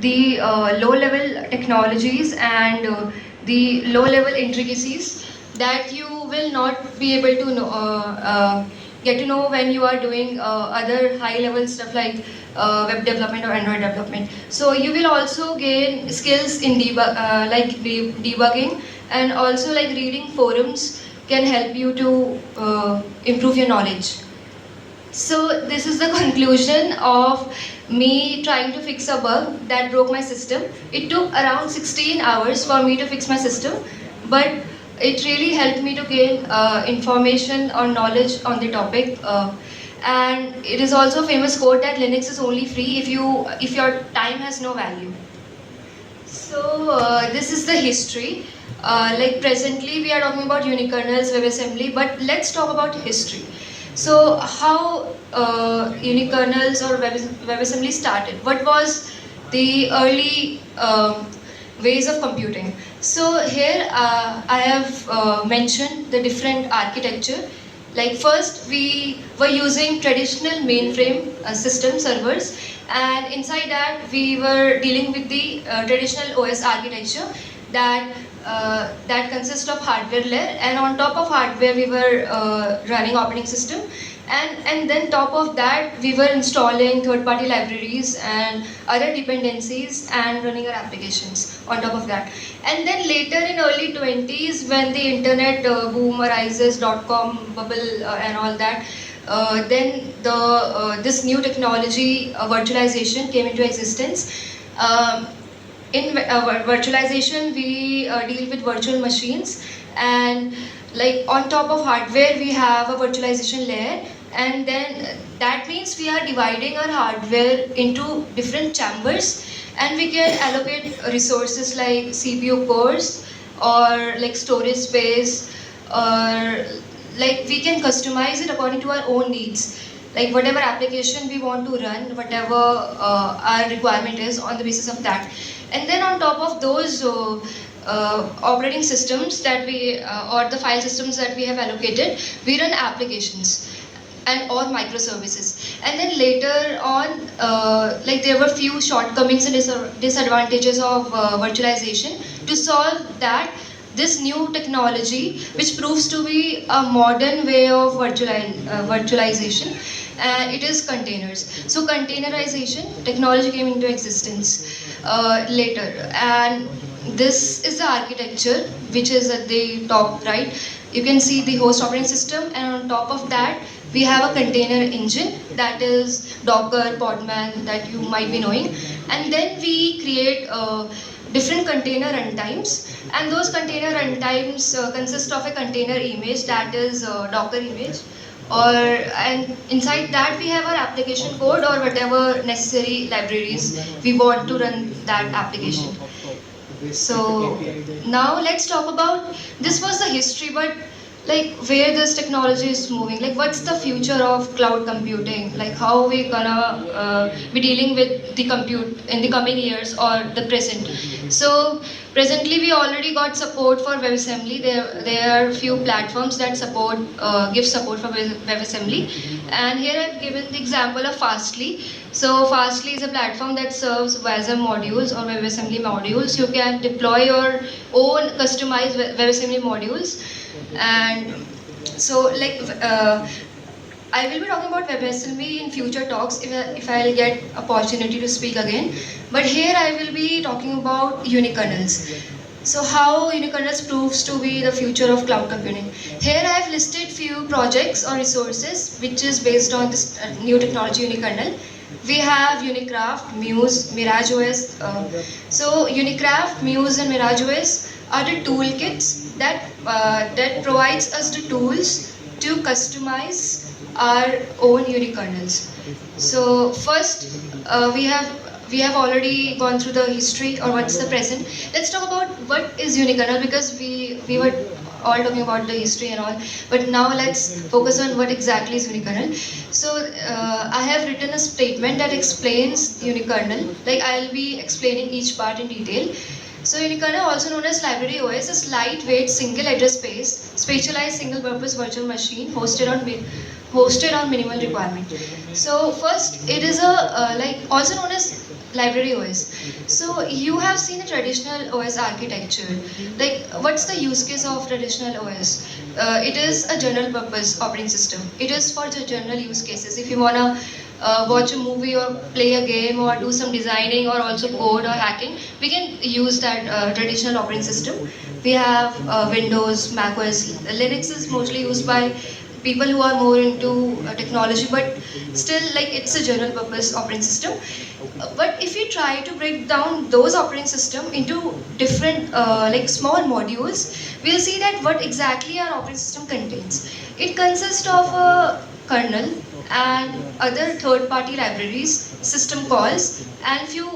the low-level technologies and the low-level intricacies that you will not be able to know, get to know when you are doing other high-level stuff like web development or Android development. So you will also gain skills in debugging, and also like reading forums can help you to improve your knowledge. So this is the conclusion of me trying to fix a bug that broke my system. It took around 16 hours for me to fix my system, but it really helped me to gain information or knowledge on the topic. And it is also a famous quote that Linux is only free if your time has no value. So this is the history. Like presently we are talking about Unikernels, WebAssembly, but let's talk about history. So how Unikernels or WebAssembly started? What was the early ways of computing? So here I have mentioned the different architecture. Like first we were using traditional mainframe system servers, and inside that we were dealing with the traditional OS architecture that consists of hardware layer, and on top of hardware we were running operating system, and then top of that we were installing third-party libraries and other dependencies and running our applications on top of that. And then later in early 20s, when the internet boom arises, dot-com bubble and all that, then this new technology, virtualization, came into existence. Um, in virtualization, we deal with virtual machines, and like on top of hardware we have a virtualization layer, and then that means we are dividing our hardware into different chambers, and we can allocate resources like CPU cores or like storage space, or like we can customize it according to our own needs, like whatever application we want to run, whatever our requirement is, on the basis of that. And then on top of those operating systems that we or the file systems that we have allocated, we run applications and or microservices. And then later on, like there were few shortcomings and disadvantages of virtualization. To solve that, this new technology, which proves to be a modern way of virtualization, it is containers. So containerization technology came into existence later, and this is the architecture which is at the top right. You can see the host operating system, and on top of that we have a container engine, that is Docker, Podman, that you might be knowing. And then we create different container runtimes, and those container runtimes consist of a container image, that is Docker image, or and inside that we have our application code or whatever necessary libraries we want to run that application. So now let's talk about, this was the history, but like where this technology is moving, like what's the future of cloud computing, like how we gonna be dealing with the compute in the coming years or the present. So presently we already got support for WebAssembly. There are few platforms that support give support for WebAssembly, and here I've given the example of Fastly. So Fastly is a platform that serves WASM modules or WebAssembly modules. You can deploy your own customized WebAssembly modules. And so like I will be talking about WebAssembly in future talks if I'll get opportunity to speak again. But here I will be talking about Unikernels. So how Unikernels proves to be the future of cloud computing. Here I have listed few projects or resources which is based on this new technology Unikernel. We have Unikraft, Muse, Mirage OS. So Unikraft, Muse and Mirage OS are the toolkits that provides us the tools to customize our own Unikernels. So first, we have already gone through the history or what's the present. Let's talk about what is Unikernel, because we were all talking about the history and all, but now let's focus on what exactly is Unikernel. So I have written a statement that explains Unikernel. Like I'll be explaining each part in detail. So Unikernel, also known as Library OS, is lightweight single address space, spatialized single purpose virtual machine hosted on minimal requirement. So first, it is a like also known as library OS. So you have seen a traditional OS architecture. Like, what's the use case of traditional OS? It is a general purpose operating system. It is for the general use cases. If you wanna watch a movie or play a game or do some designing or also code or hacking, we can use that traditional operating system. We have Windows, Mac OS. Linux is mostly used by people who are more into technology, but still, like, it's a general purpose operating system. But if you try to break down those operating system into different like small modules, we'll see that what exactly our operating system contains. It consists of a kernel and other third-party libraries, system calls, and few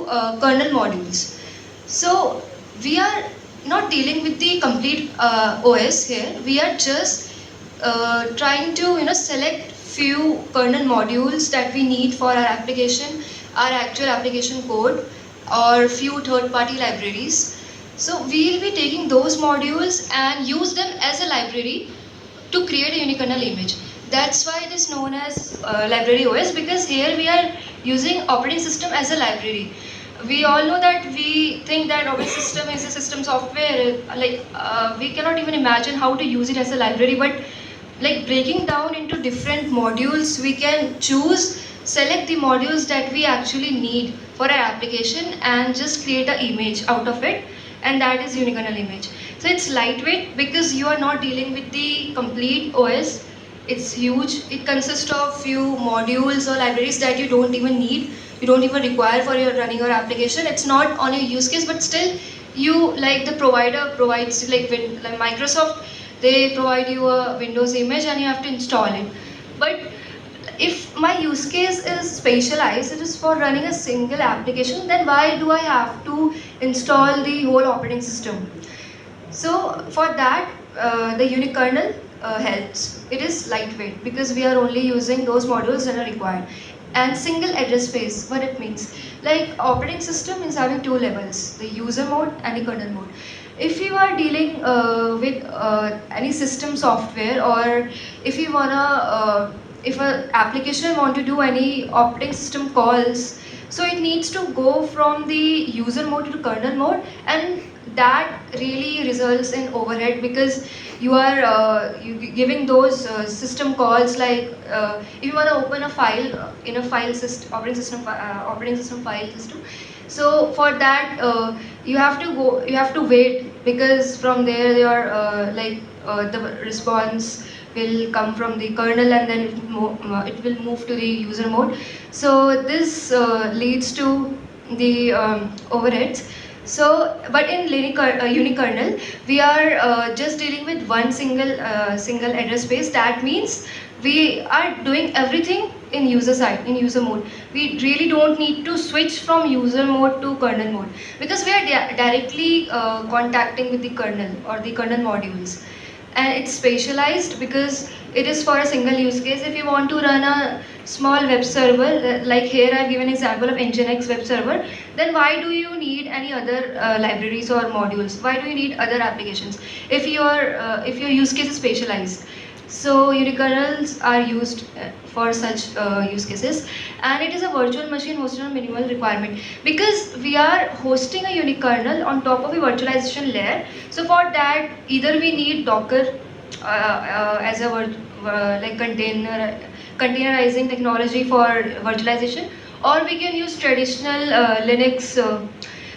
kernel modules. So we are not dealing with the complete OS here. We are just trying to select few kernel modules that we need for our application, our actual application code, or few third-party libraries. So we'll be taking those modules and use them as a library to create a unikernel image. That's why it is known as library OS, because here we are using operating system as a library. We all know that we think that operating system is a system software, like we cannot even imagine how to use it as a library, but like breaking down into different modules, we can choose, select the modules that we actually need for our application and just create an image out of it, and that is unikernel image. So it's lightweight because you are not dealing with the complete OS. It's huge. It consists of few modules or libraries that you don't even need, you don't even require for your running your application. It's not on your use case, but still you, like, the provider provides, like Microsoft, they provide you a Windows image and you have to install it. But if my use case is specialized, it is for running a single application, then why do I have to install the whole operating system? So for that, the Unikernel helps. It is lightweight because we are only using those modules that are required. And single address space, what it means? Like, operating system is having two levels, the user mode and the kernel mode. If you are dealing with any system software, or if you wanna, if an application want to do any operating system calls, so it needs to go from the user mode to kernel mode, and that really results in overhead because you are giving those system calls, like if you want to open a file in a file system, operating system file system. So for that, you have to wait, because from there your the response will come from the kernel, and then it will move to the user mode. So this leads to the overheads. So, but in Unikernel, we are just dealing with one single address space. That means we are doing everything in user side, in user mode. We really don't need to switch from user mode to kernel mode, because we are directly contacting with the kernel or the kernel modules. And it's specialized because it is for a single use case. If you want to run a small web server, like here I've given an example of Nginx web server, then why do you need any other libraries or modules? Why do you need other applications if your use case is specialized? So unikernels are used for such use cases, and it is a virtual machine hosted on minimal requirement, because we are hosting a unikernel on top of a virtualization layer. So for that, either we need Docker as a containerizing technology for virtualization, or we can use traditional Linux.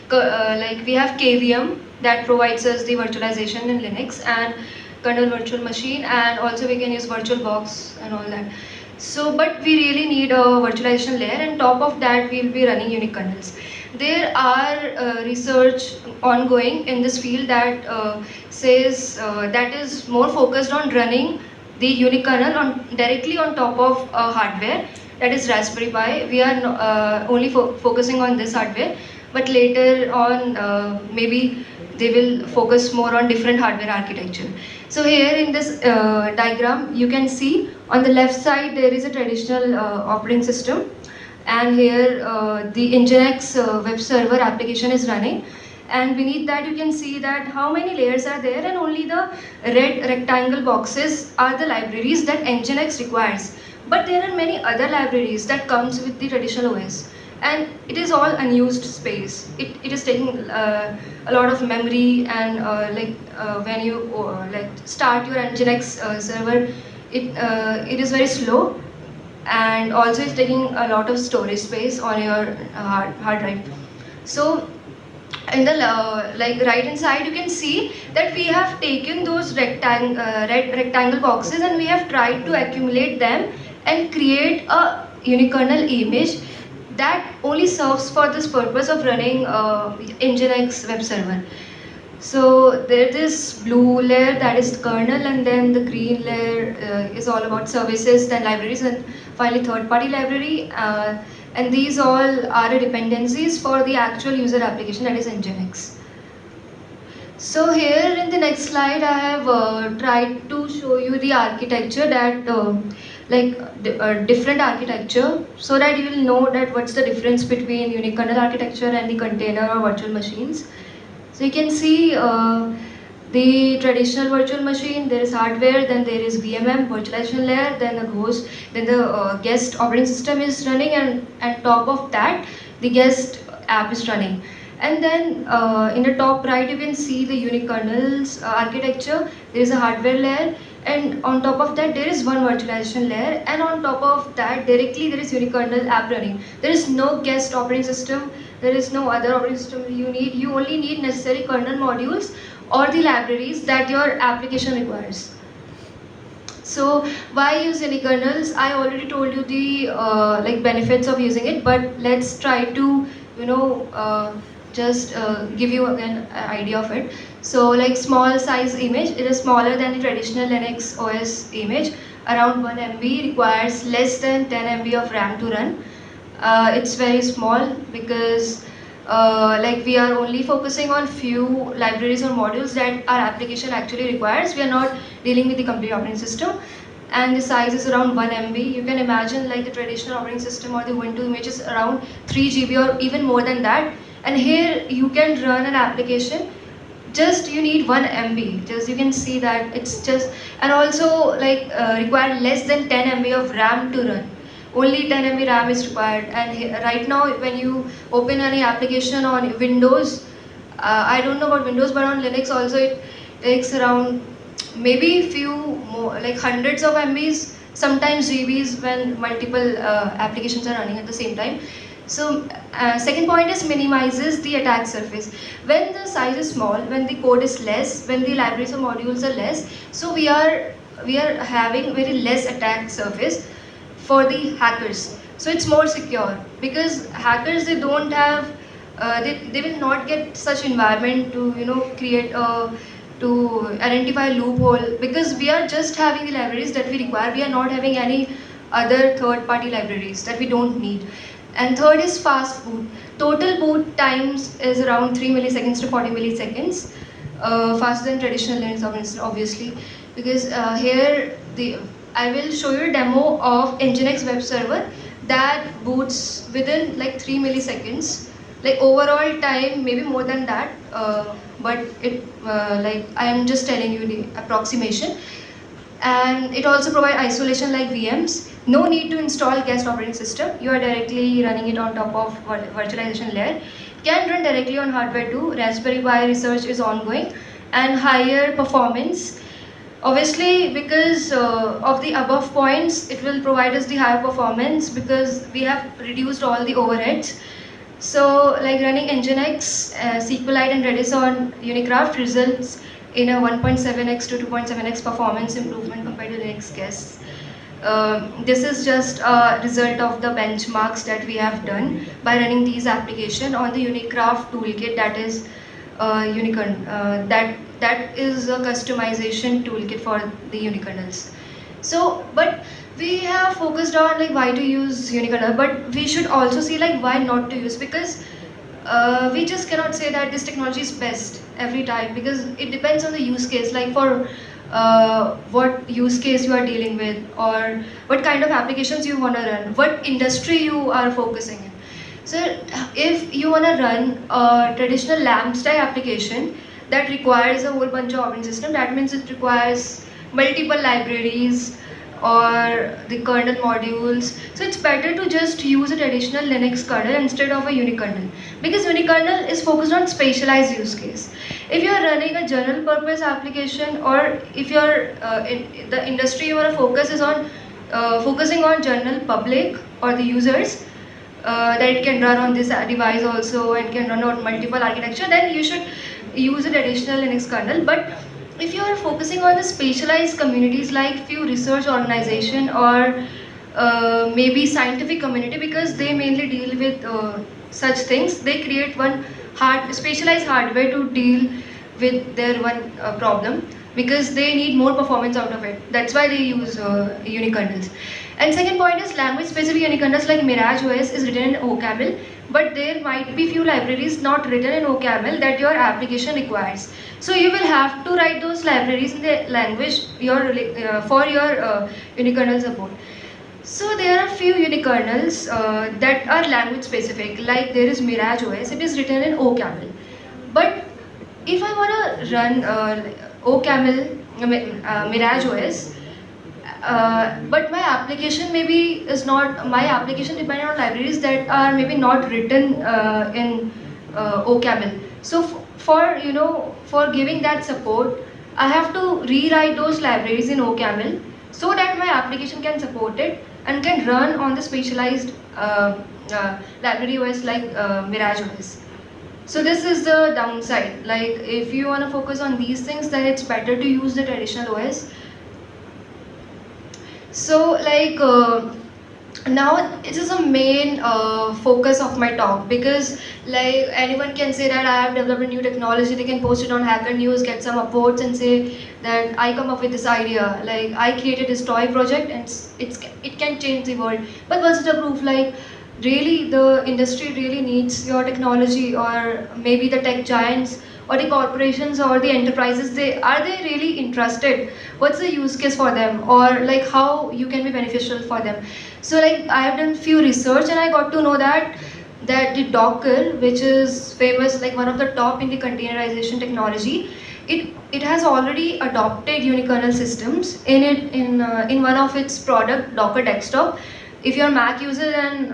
Like, we have KVM that provides us the virtualization in Linux, and kernel virtual machine, and also we can use VirtualBox and all that. So, but we really need a virtualization layer, and top of that we will be running Unikernels. There are research ongoing in this field that says that is more focused on running the Unikernel directly on top of hardware, that is Raspberry Pi. We are only focusing on this hardware, but later on maybe they will focus more on different hardware architecture. So here in this diagram, you can see on the left side there is a traditional operating system, and here the Nginx web server application is running, and beneath that you can see that how many layers are there, and only the red rectangle boxes are the libraries that Nginx requires. But there are many other libraries that comes with the traditional OS, and it is all unused space. It is taking a lot of memory, and when you start your Nginx server, it is very slow, and also it's taking a lot of storage space on your hard drive. So in the right hand side, you can see that we have taken those red rectangle boxes, and we have tried to accumulate them and create a unikernel image that only serves for this purpose of running Nginx web server. So there is this blue layer that is kernel, and then the green layer is all about services, then libraries, and finally third-party library. And these all are the dependencies for the actual user application, that is Nginx. So here in the next slide, I have tried to show you the architecture that different architecture, so that you will know that what's the difference between unikernel architecture and the container or virtual machines. So you can see the traditional virtual machine, there is hardware, then there is VMM, virtualization layer, then the host, then the guest operating system is running, and on top of that, the guest app is running. And then in the top right, you can see the Unikernels architecture. There is a hardware layer, and on top of that, there is one virtualization layer, and on top of that, directly there is Unikernel app running. There is no guest operating system. There is no other operating system you need. You only need necessary kernel modules or the libraries that your application requires. So why use Unikernels? I already told you the benefits of using it, but let's try to just give you again an idea of it. So like small size image, it is smaller than the traditional Linux OS image. Around 1 MB, requires less than 10 MB of RAM to run. It's very small because we are only focusing on few libraries or modules that our application actually requires. We are not dealing with the complete operating system, and the size is around 1 MB. You can imagine like the traditional operating system or the Windows image is around 3 GB or even more than that, and here you can run an application, just you need 1 MB. Just you can see that it's just, and also require less than 10 MB of RAM to run. Only 10 MB RAM is required, and right now when you open any application on Windows, I don't know about Windows, but on Linux also it takes around maybe few more, like hundreds of MBs, sometimes GBs when multiple applications are running at the same time. So second point is minimizes the attack surface. When the size is small, when the code is less, when the libraries or modules are less, so we are having very less attack surface for the hackers. So it's more secure because hackers, they don't have they will not get such environment to create a to identify a loophole, because we are just having the libraries that we require. We are not having any other third-party libraries that we don't need. And third is fast boot. Total boot times is around 3 milliseconds to 40 milliseconds, faster than traditional Linux, obviously, because here I will show you a demo of Nginx web server that boots within like 3 milliseconds. Like overall time, maybe more than that, but I am just telling you the approximation. And it also provides isolation like VMs. No need to install guest operating system. You are directly running it on top of virtualization layer. Can run directly on hardware too. Raspberry Pi research is ongoing, and higher performance. Obviously, because of the above points, it will provide us the higher performance because we have reduced all the overheads. So, like running Nginx, SQLite, and Redis on Unikraft results in a 1.7x to 2.7x performance improvement compared to Linux guests. This is just a result of the benchmarks that we have done by running these applications on the Unikraft toolkit, that is that is a customization toolkit for the unikernels. So, but we have focused on like why to use unikernel, but we should also see like why not to use, because we just cannot say that this technology is best every time, because it depends on the use case, like for what use case you are dealing with, or what kind of applications you want to run, what industry you are focusing in. So if you want to run a traditional LAMP style application that requires a whole bunch of operating system, that means it requires multiple libraries, or the kernel modules. So it's better to just use a traditional Linux kernel instead of a Unikernel, because Unikernel is focused on specialized use case. If you're running a general purpose application, or if you're in the industry, your focus is on focusing on general public or the users, that it can run on this device also and can run on multiple architecture, then you should use an additional Linux kernel. But if you are focusing on the specialized communities like few research organization or maybe scientific community, because they mainly deal with such things, they create one specialized hardware to deal with their one problem, because they need more performance out of it. That's why they use unikernels. And second point is language specific unikernels like Mirage OS is written in OCaml, but there might be few libraries not written in OCaml that your application requires. So you will have to write those libraries in the language for your unikernel support. So there are few unikernels that are language specific, like there is Mirage OS, it is written in OCaml. But if I want to run OCaml, Mirage OS, but my application maybe is not, my application depending on libraries that are maybe not written in OCaml. So for for giving that support, I have to rewrite those libraries in OCaml so that my application can support it and can run on the specialized library OS like Mirage OS. So this is the downside. Like if you want to focus on these things, then it's better to use the traditional OS. So like now it is a main focus of my talk, because like anyone can say that I have developed a new technology, they can post it on Hacker News, get some upvotes and say that I come up with this idea, like I created this toy project and it can change the world. But what's the proof? Like really the industry really needs your technology, or maybe the tech giants or the corporations or the enterprises, they really interested? What's the use case for them, or like how you can be beneficial for them? So like I have done few research and I got to know that the Docker, which is famous, like one of the top in the containerization technology, it has already adopted unikernel systems in one of its product, Docker Desktop. If you're a Mac user, then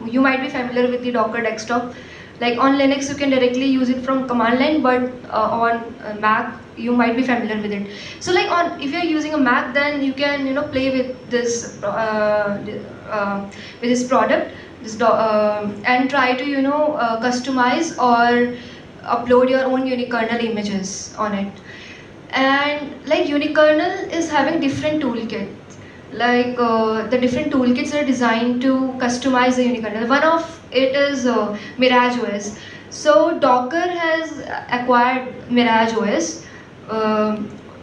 you might be familiar with the Docker Desktop. Like on Linux, you can directly use it from command line, but on Mac, you might be familiar with it. So like if you're using a Mac, then you can play with this product, and try to customize or upload your own unikernel images on it. And like unikernel is having different toolkits, like the different toolkits are designed to customize the unikernel. One of it is Mirage OS. So Docker has acquired Mirage OS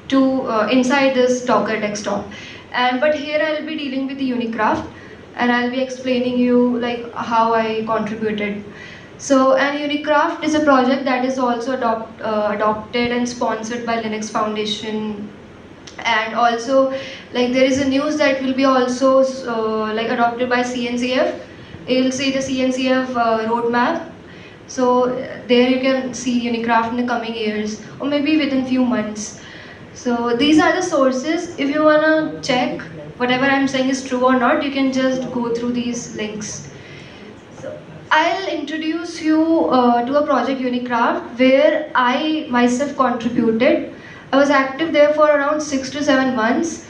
to inside this Docker desktop. And but here I'll be dealing with the Unikraft, and I'll be explaining you like how I contributed. So, and Unikraft is a project that is also adopted and sponsored by Linux Foundation. And also like there is a news that will be also like adopted by CNCF. You'll see the CNCF roadmap. So there you can see Unikraft in the coming years, or maybe within few months. So these are the sources. If you wanna check whatever I'm saying is true or not, you can just go through these links. So I'll introduce you to a project Unikraft where I myself contributed. I was active there for around 6 to 7 months.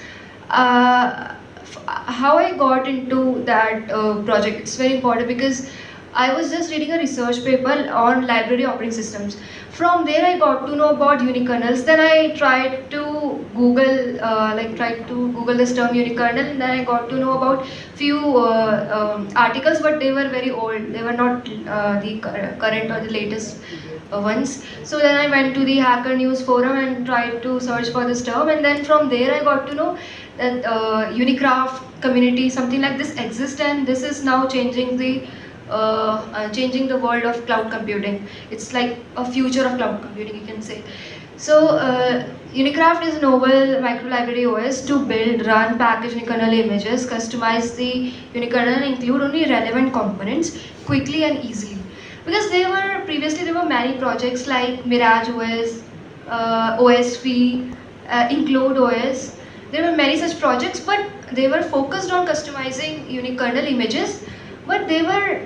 How I got into that project, it's very important, because I was just reading a research paper on library operating systems. From there I got to know about unikernels. Then I tried to Google this term unikernel, and then I got to know about few articles, but they were very old. They were not the current or the latest ones. So then I went to the Hacker News forum and tried to search for this term, and then from there I got to know that Unikraft community, something like this exists, and this is now changing the world of cloud computing. It's like a future of cloud computing, you can say. So Unikraft is a novel micro-library OS to build, run, package unikernel images, customize the unikernel, and include only relevant components quickly and easily. Because previously there were many projects like Mirage OS, OSV, Include OS. There were many such projects, but they were focused on customizing unique kernel images, but they were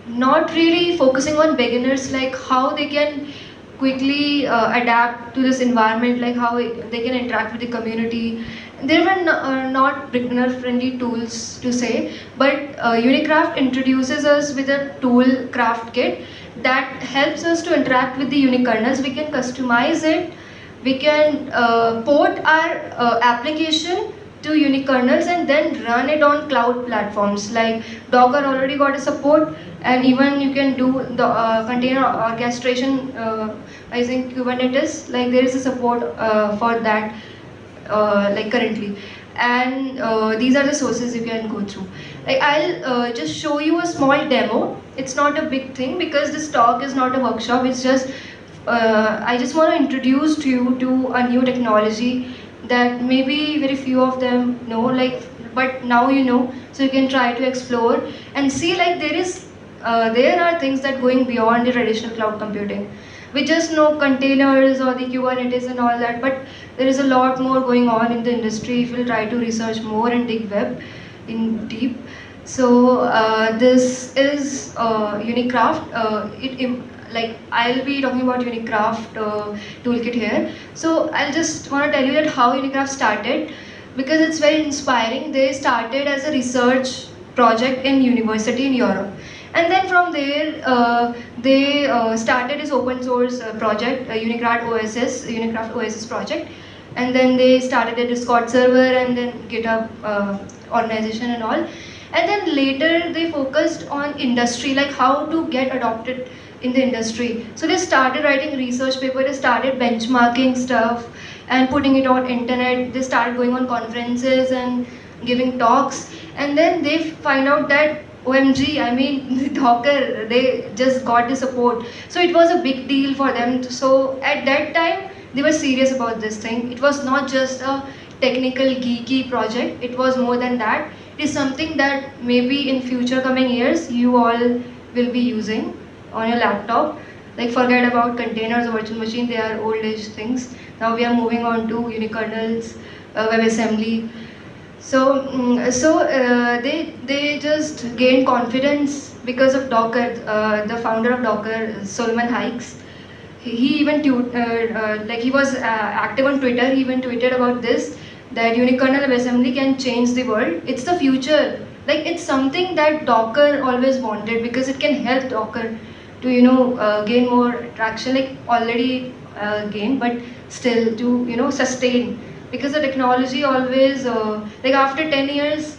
not really focusing on beginners, like how they can quickly adapt to this environment, like how they can interact with the community. There were not beginner friendly tools to say, but Unikraft introduces us with a tool craft kit that helps us to interact with the unique kernels. We can customize it, we can port our application to Unikernels and then run it on cloud platforms like Docker already got a support, and even you can do the container orchestration using Kubernetes. Like there is a support for that like currently, and these are the sources you can go through. Like I'll just show you a small demo. It's not a big thing because this talk is not a workshop. It's just I just want to introduce to you to a new technology that maybe very few of them know, like, but now you know, so you can try to explore and see, like there are things that going beyond the traditional cloud computing. We just know containers or the Kubernetes and all that, but there is a lot more going on in the industry if you'll try to research more and dig web in deep. So this is Unikraft. Like I'll be talking about Unikraft toolkit here. So I'll just want to tell you that how Unikraft started, because it's very inspiring. They started as a research project in university in Europe, and then from there they started this open source project, Unikraft OSS project, and then they started a Discord server and then GitHub organization and all. And then later they focused on industry, like how to get adopted in the industry. So they started writing research paper, they started benchmarking stuff and putting it on internet. They started going on conferences and giving talks, and then they find out that OMG, I mean Docker, they just got the support. So it was a big deal for them. So at that time they were serious about this thing. It was not just a technical geeky project, it was more than that. It is something that maybe in future coming years you all will be using on your laptop. Like forget about containers or virtual machine, they are old age things. Now we are moving on to unikernels, WebAssembly. So, they just gained confidence because of Docker. The founder of Docker, Solomon Hykes, he even like he was active on Twitter. He even tweeted about this, that unikernel assembly can change the world. It's the future. Like it's something that Docker always wanted, because it can help Docker to gain more traction. Like already gain, but still to sustain, because the technology always like after 10 years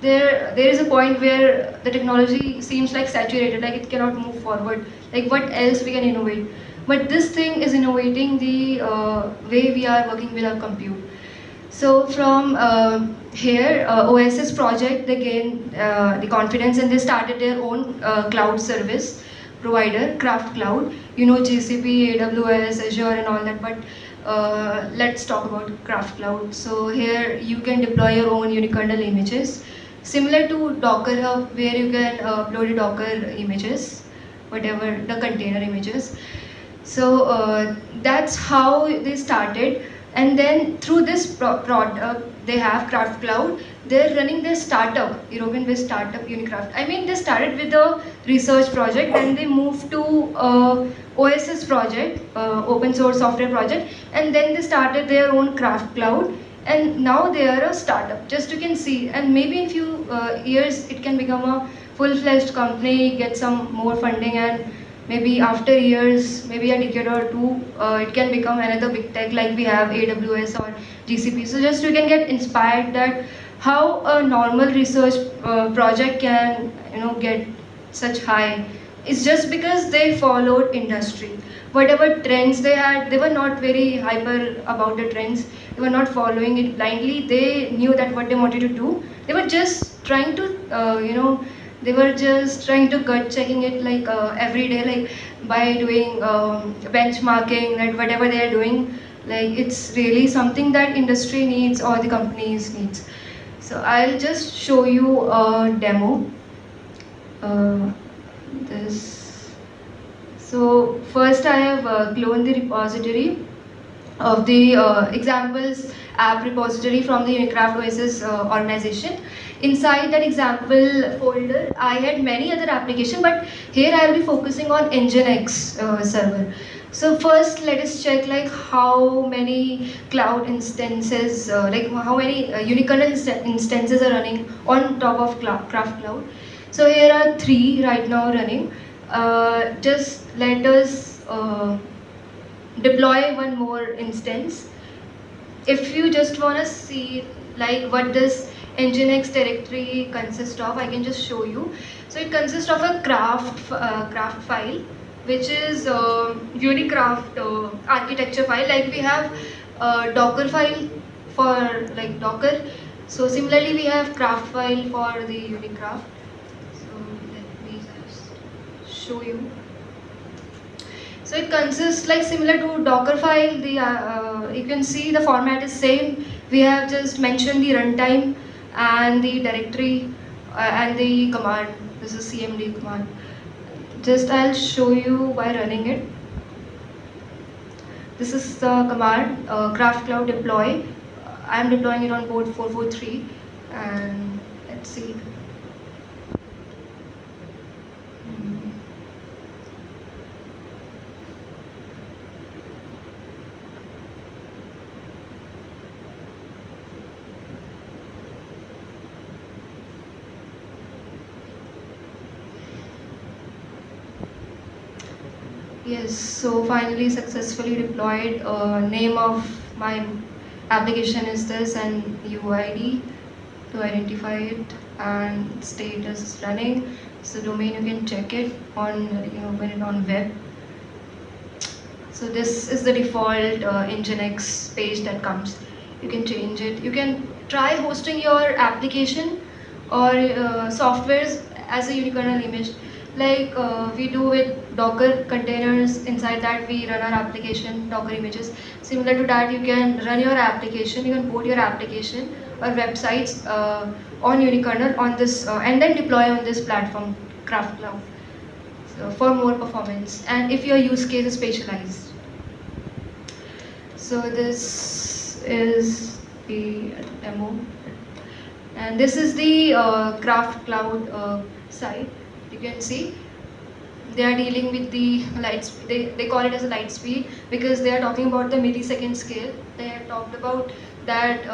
there is a point where the technology seems like saturated, like it cannot move forward. Like what else we can innovate? But this thing is innovating the way we are working with our compute. So from here, OSS project, they gained the confidence and they started their own cloud service provider, Craft Cloud. You know GCP, AWS, Azure and all that, but let's talk about Craft Cloud. So here you can deploy your own unikernel images, similar to Docker Hub, where you can upload your Docker images, whatever the container images. So that's how they started. And then through this product, they have Craft Cloud. They're running their startup, European-based startup Unikraft. I mean, they started with a research project, then they moved to OSS project, open source software project, and then they started their own Craft Cloud. And now they are a startup, just you can see. And maybe in few years, it can become a full-fledged company, get some more funding, and maybe after years, maybe a decade or two, it can become another big tech like we have AWS or GCP. So just you can get inspired that how a normal research project can get such high. It's just because they followed industry. Whatever trends they had, they were not very hyper about the trends. They were not following it blindly. They knew that what they wanted to do. They were just trying to, they were just trying to gut checking it like every day, like by doing benchmarking, that whatever they are doing, like it's really something that industry needs or the companies needs. So I'll just show you a demo. This. So first I have cloned the repository of the examples app repository from the Unikraft OS's organization. Inside that example folder, I had many other applications, but here I will be focusing on Nginx server. So first, let us check like how many cloud instances, like how many Unikernel instances are running on top of Craft Cloud. So here are 3 right now running. Just let us deploy one more instance. If you just want to see like what this Nginx directory consists of, I can just show you. So it consists of a craft file, which is Unikraft architecture file. Like we have Docker file for like Docker. So similarly, we have craft file for the Unikraft. So let me just show you. So it consists like similar to Docker file. The you can see the format is same. We have just mentioned the runtime and the directory and the command. This is cmd command. Just I'll show you by running it. This is the command craft cloud deploy. I'm deploying it on port 443, and let's see. Yes, so finally successfully deployed. Name of my application is this, and UID to identify it, and status is running. So domain, you can check it on, open it on web. So this is the default Nginx page that comes. You can change it. You can try hosting your application or softwares as a unikernel image, like we do with Docker containers. Inside that we run our application Docker images. Similar to that, you can run your application, you can port your application or websites on unikernel on this and then deploy on this platform Craft Cloud, so for more performance and if your use case is specialized. So this is the demo, and this is the Craft Cloud site. You can see they are dealing with the light. They call it as a light speed because they are talking about the millisecond scale. They have talked about that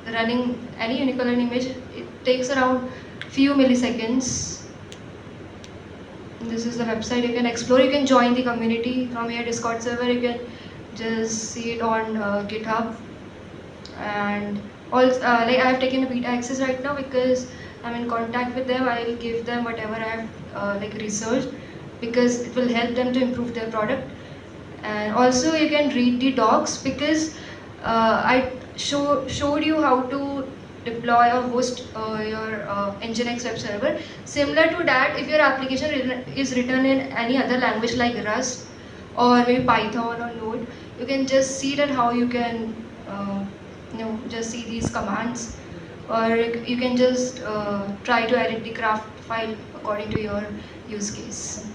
running any unikernel image, it takes around few milliseconds. This is the website. You can explore. You can join the community from your Discord server. You can just see it on GitHub. And also, like I have taken a beta access right now because I'm in contact with them. I will give them whatever I have like researched because it will help them to improve their product. And also you can read the docs because I showed you how to deploy or host your Nginx web server. Similar to that, if your application is written in any other language like Rust or maybe Python or Node, you can just see that how you can just see these commands, or you can just try to edit the craft file according to your use case.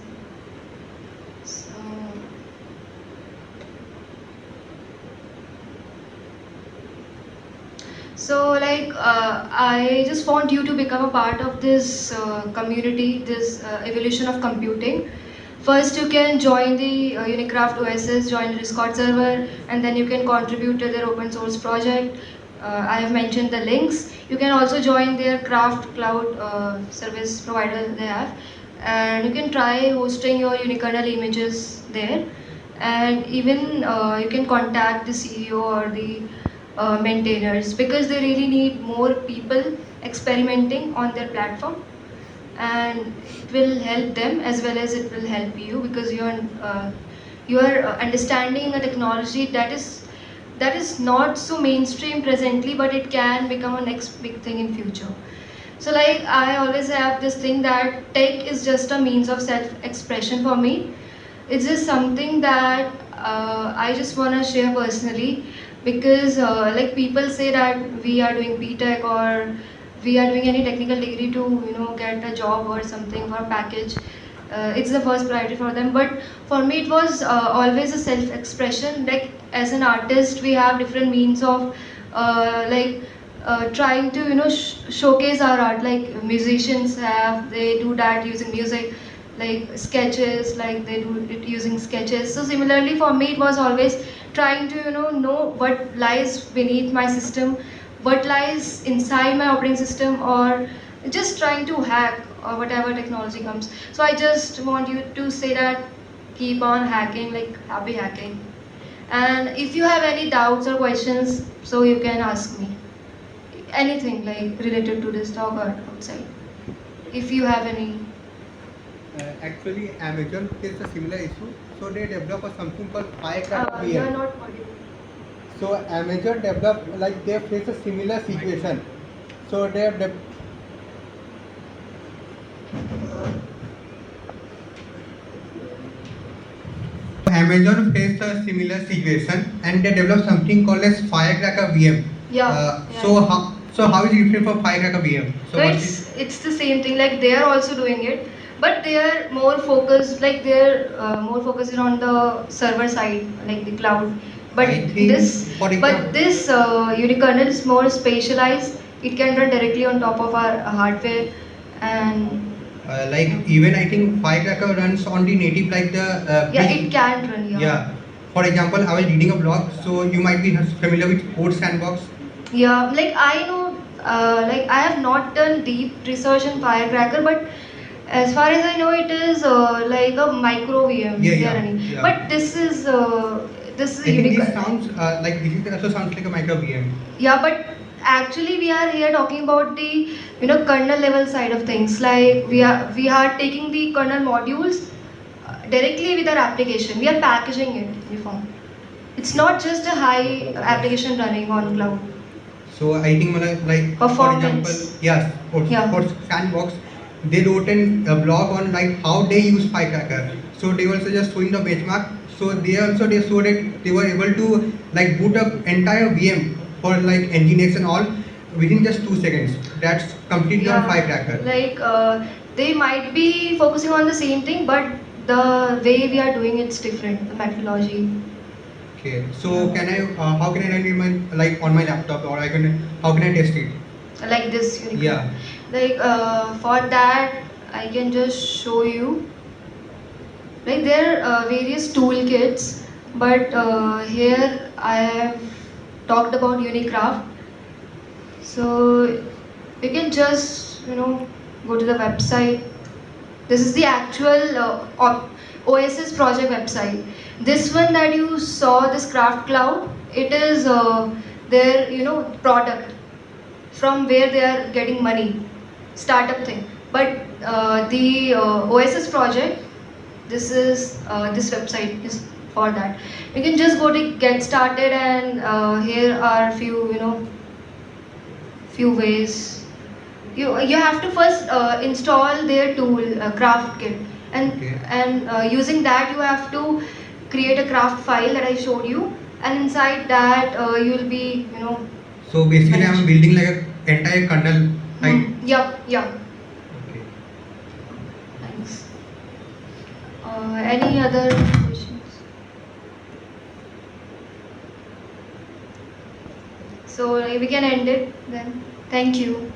So like I just want you to become a part of this community, this evolution of computing. First you can join the Unikraft OSS, join the Discord server, and then you can contribute to their open source project. I have mentioned the links. You can also join their Craft Cloud service provider they have, and you can try hosting your unikernel images there. And even you can contact the CEO or the maintainers because they really need more people experimenting on their platform, and it will help them as well as it will help you because you are understanding a technology that is not so mainstream presently, but it can become a next big thing in future. So like I always have this thing that tech is just a means of self-expression for me. It's just something that I just want to share personally because like people say that we are doing BTech or we are doing any technical degree to get a job or something for a package. It's the first priority for them, but for me it was always a self-expression. Like as an artist we have different means of like trying to showcase our art. Like musicians have, they do that using music, like sketches, like they do it using sketches. So similarly for me, it was always trying to know what lies beneath my system, what lies inside my operating system, or just trying to hack or whatever technology comes. So I just want you to say that keep on hacking, like happy hacking. And if you have any doubts or questions, so you can ask me anything like related to this talk or outside. If you have any. Actually, Amazon faced a similar issue, so they developed something called Firecracker You are VM. not audible. So Amazon developed like they faced a similar situation. So they have Amazon faced a similar situation and they developed something called as Firecracker VM. Yeah. So how is it different from Firecracker VM? So it's the same thing. Like they are also doing it, but they are more focused. Like they're more focused on the server side, like the cloud. But I think this, for but example, this Unikernel is more specialized. It can run directly on top of our hardware, and like even I think Firecracker runs on the native like the yeah, it can run. Yeah. yeah. For example, I was reading a blog, so you might be familiar with Code Sandbox. Yeah, like I know, like I have not done deep research in Firecracker, but as far as I know, it is like a micro VM Yeah, they are yeah, running. yeah. But this is I think unique. this sounds like this is also sounds like a micro VM. Yeah, but actually we are here talking about the kernel level side of things. Like we are taking the kernel modules directly with our application. We are packaging it in the form. It's not just a high application running on cloud. So I think like for example, Performance. yes, Yeah. for Sandbox, they wrote a blog on like how they use Firecracker. So they also just showing the benchmark. So they showed that they were able to like boot up entire VM for like Nginx and all within just 2 seconds. That's completely on Firecracker. Like they might be focusing on the same thing, but the way we are doing it's different. The methodology. Okay. So can I how can I run it my like on my laptop or I can how can I test it? Like this Unikraft. Yeah. Like for that, I can just show you. Like there are various toolkits, but here I have talked about Unikraft. So you can just go to the website. This is the actual OSS project website. This one that you saw, this Craft Cloud, it is their product from where they are getting money, startup thing. But the OSS project, this website is for that. You can just go to get started, and here are few few ways. You have to first install their tool, craft kit, and Okay. using that you have to create a craft file that I showed you, and inside that you will be So basically, I'm manage. building like a entire kernel, right? Yep, yeah. Okay. Thanks. Any other questions? So we can end it then. Thank you.